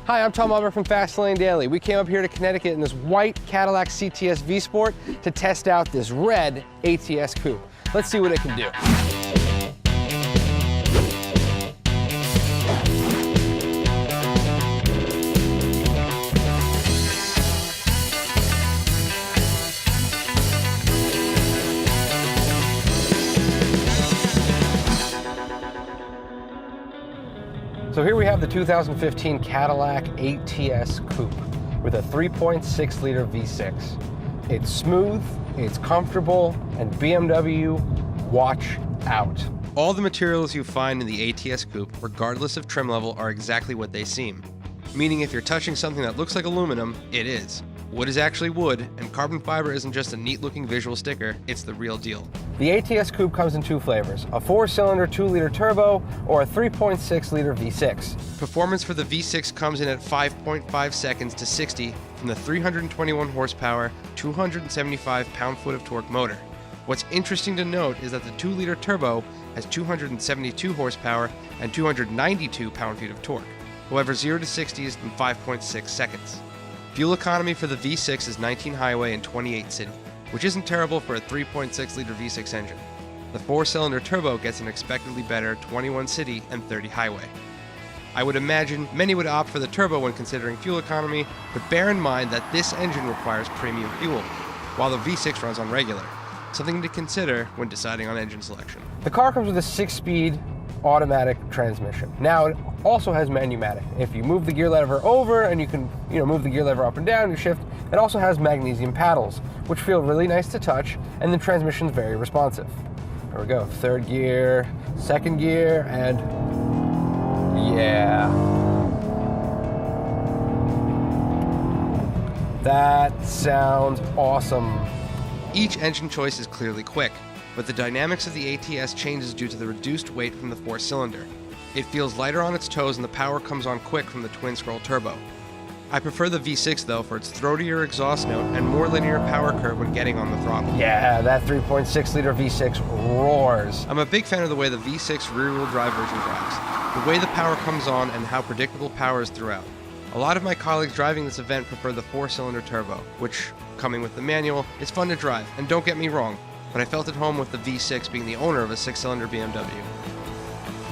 Hi, I'm Tom Albrecht from Fast Lane Daily. We came up here to Connecticut in this white Cadillac CTS V-Sport to test out this red ATS Coupe. Let's see what it can do. So here we have the 2015 Cadillac ATS Coupe with a 3.6 liter V6. It's smooth, it's comfortable, and BMW, watch out. All the materials you find in the ATS Coupe, regardless of trim level, are exactly what they seem. Meaning if you're touching something that looks like aluminum, it is. Wood is actually wood, and carbon fiber isn't just a neat-looking visual sticker, it's the real deal. The ATS Coupe comes in two flavors, a 4-cylinder 2-liter turbo or a 3.6-liter V6. Performance for the V6 comes in at 5.5 seconds to 60 from the 321 horsepower, 275 pound-foot of torque motor. What's interesting to note is that the 2-liter turbo has 272 horsepower and 292 pound-feet of torque. However, 0 to 60 is in 5.6 seconds. Fuel economy for the V6 is 19 highway and 28 city, which isn't terrible for a 3.6-liter V6 engine. The 4-cylinder turbo gets an expectedly better 21 city and 30 highway. I would imagine many would opt for the turbo when considering fuel economy, but bear in mind that this engine requires premium fuel, while the V6 runs on regular, something to consider when deciding on engine selection. The car comes with a 6-speed automatic transmission. Now it also has manumatic. If you move the gear lever over and you can move the gear lever up and down, you shift. It also has magnesium paddles, which feel really nice to touch, and the transmission's very responsive. There we go, 3rd gear, 2nd gear, and yeah. That sounds awesome. Each engine choice is clearly quick, but the dynamics of the ATS changes due to the reduced weight from the 4-cylinder. It feels lighter on its toes and the power comes on quick from the twin-scroll turbo. I prefer the V6 though for its throatier exhaust note and more linear power curve when getting on the throttle. Yeah, that 3.6-liter V6 roars. I'm a big fan of the way the V6 rear-wheel drive version drives, the way the power comes on and how predictable power is throughout. A lot of my colleagues driving this event prefer the 4-cylinder turbo, which, coming with the manual, is fun to drive, and don't get me wrong, but I felt at home with the V6 being the owner of a 6-cylinder BMW.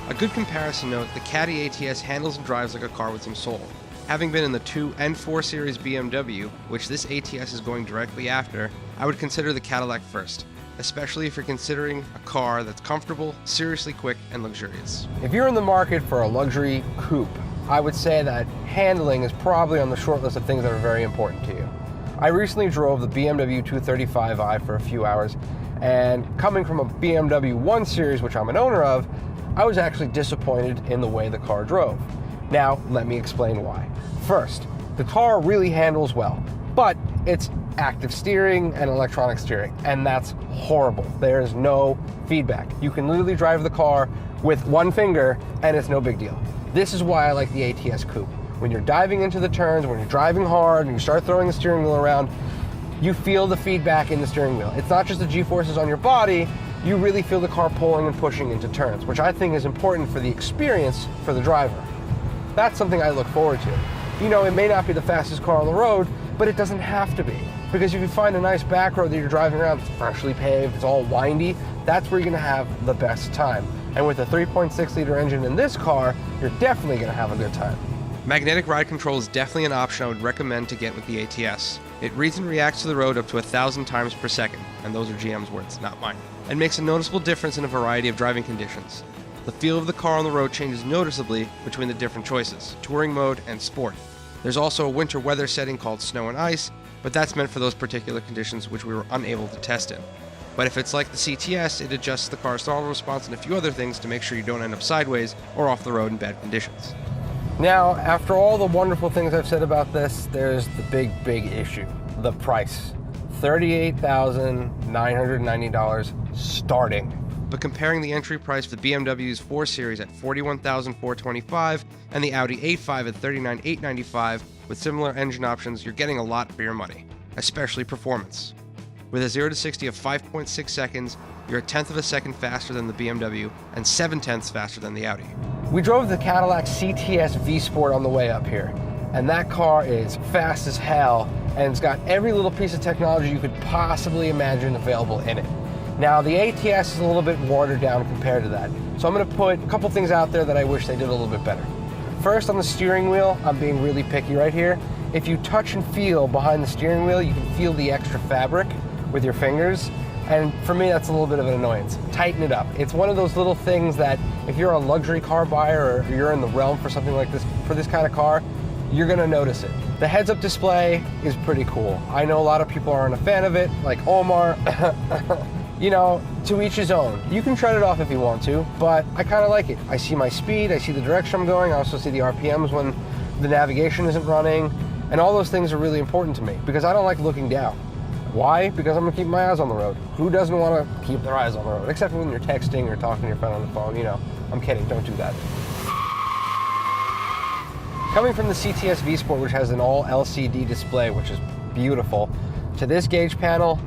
A good comparison note, the Caddy ATS handles and drives like a car with some soul. Having been in the 2 and 4 Series BMW, which this ATS is going directly after, I would consider the Cadillac first, especially if you're considering a car that's comfortable, seriously quick, and luxurious. If you're in the market for a luxury coupe, I would say that handling is probably on the short list of things that are very important to you. I recently drove the BMW 235i for a few hours, and coming from a BMW 1 Series, which I'm an owner of, I was actually disappointed in the way the car drove. Now, let me explain why. First, the car really handles well, but it's active steering and electronic steering, and that's horrible. There's no feedback. You can literally drive the car with one finger, and it's no big deal. This is why I like the ATS Coupe. When you're diving into the turns, when you're driving hard, and you start throwing the steering wheel around, you feel the feedback in the steering wheel. It's not just the G-forces on your body, you really feel the car pulling and pushing into turns, which I think is important for the experience for the driver. That's something I look forward to. You know, it may not be the fastest car on the road, but it doesn't have to be. Because if you find a nice back road that you're driving around, it's freshly paved, it's all windy, that's where you're gonna have the best time. And with a 3.6-liter engine in this car, you're definitely gonna have a good time. Magnetic ride control is definitely an option I would recommend to get with the ATS. It reads and reacts to the road up to 1,000 times per second, and those are GM's words, not mine, and makes a noticeable difference in a variety of driving conditions. The feel of the car on the road changes noticeably between the different choices, touring mode and sport. There's also a winter weather setting called snow and ice, but that's meant for those particular conditions which we were unable to test in. But if it's like the CTS, it adjusts the car's throttle response and a few other things to make sure you don't end up sideways or off the road in bad conditions. Now, after all the wonderful things I've said about this, there's the big issue, the price. $38,990 starting. But comparing the entry price for the BMW's 4 Series at $41,425 and the Audi A5 at $39,895 with similar engine options, you're getting a lot for your money, especially performance. With a 0 to 60 of 5.6 seconds, you're a tenth of a second faster than the BMW and 7/10 faster than the Audi. We drove the Cadillac CTS V-Sport on the way up here, and that car is fast as hell, and it's got every little piece of technology you could possibly imagine available in it. Now, the ATS is a little bit watered down compared to that, so I'm going to put a couple things out there that I wish they did a little bit better. First, on the steering wheel, I'm being really picky right here. If you touch and feel behind the steering wheel, you can feel the extra fabric with your fingers, and for me, that's a little bit of an annoyance. Tighten it up. It's one of those little things that if you're a luxury car buyer or you're in the realm for something like this, for this kind of car, you're gonna notice it. The heads-up display is pretty cool. I know a lot of people aren't a fan of it, like Omar. You know, to each his own. You can shut it off if you want to, but I kind of like it. I see my speed, I see the direction I'm going, I also see the RPMs when the navigation isn't running, and all those things are really important to me because I don't like looking down. Why? Because I'm gonna keep my eyes on the road. Who doesn't want to keep their eyes on the road? Except when you're texting or talking to your friend on the phone, you know. I'm kidding, don't do that. Coming from the CTS V Sport, which has an all LCD display, which is beautiful, to this gauge panel,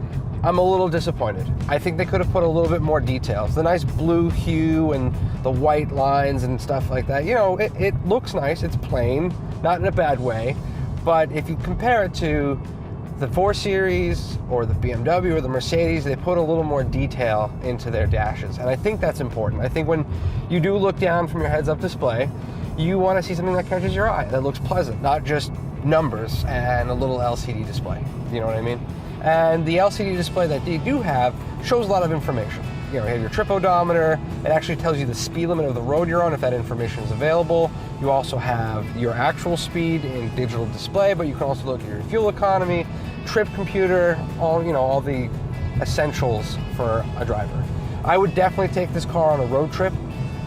I'm a little disappointed. I think they could have put a little bit more details. The nice blue hue and the white lines and stuff like that. You know, it looks nice, it's plain, not in a bad way, but if you compare it to the 4 Series or the BMW or the Mercedes, they put a little more detail into their dashes, and I think that's important. I think when you do look down from your heads-up display, you want to see something that catches your eye, that looks pleasant, not just numbers and a little LCD display. You know what I mean? And the LCD display that they do have shows a lot of information. You know, you have your trip odometer, it actually tells you the speed limit of the road you're on if that information is available. You also have your actual speed in digital display, but you can also look at your fuel economy, trip computer, all, you know, all the essentials for a driver. I would definitely take this car on a road trip,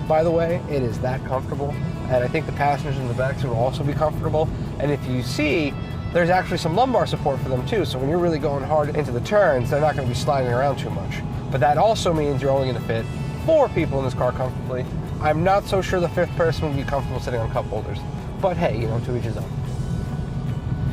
by the way. It is that comfortable, and I think the passengers in the back will also be comfortable. And if you see, there's actually some lumbar support for them too, so when you're really going hard into the turns, they're not going to be sliding around too much. But that also means you're only going to fit 4 people in this car comfortably. I'm not so sure the 5th person would be comfortable sitting on cup holders, but hey, you know, to each his own.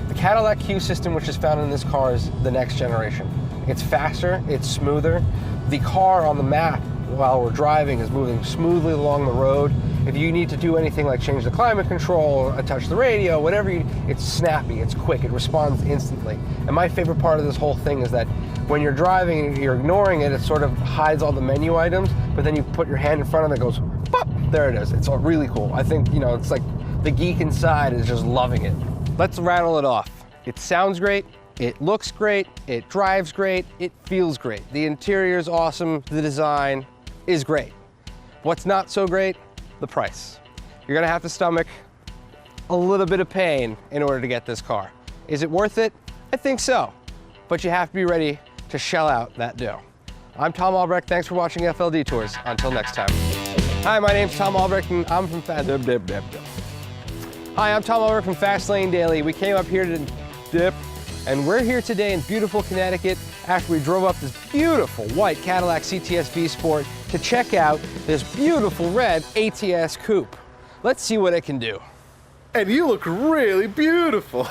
The Cadillac Q system, which is found in this car, is the next generation. It's faster, it's smoother. The car on the map while we're driving is moving smoothly along the road. If you need to do anything like change the climate control, touch the radio, whatever it's snappy, it's quick, it responds instantly. And my favorite part of this whole thing is that when you're driving, you're ignoring it, it sort of hides all the menu items, but then you put your hand in front of it, it goes, pop, there it is. It's really cool. I think, you know, it's like the geek inside is just loving it. Let's rattle it off. It sounds great, it looks great, it drives great, it feels great. The interior is awesome, the design is great. What's not so great? The price. You're gonna have to stomach a little bit of pain in order to get this car. Is it worth it? I think so, but you have to be ready to shell out that dough. I'm Tom Albrecht, thanks for watching FLD Tours. Until next time. Hi, my name's Tom Albrecht and I'm from Fast Lane Daily. We came up here to dip, and we're here today in beautiful Connecticut after we drove up this beautiful white Cadillac CTS V Sport to check out this beautiful red ATS Coupe. Let's see what it can do. And you look really beautiful.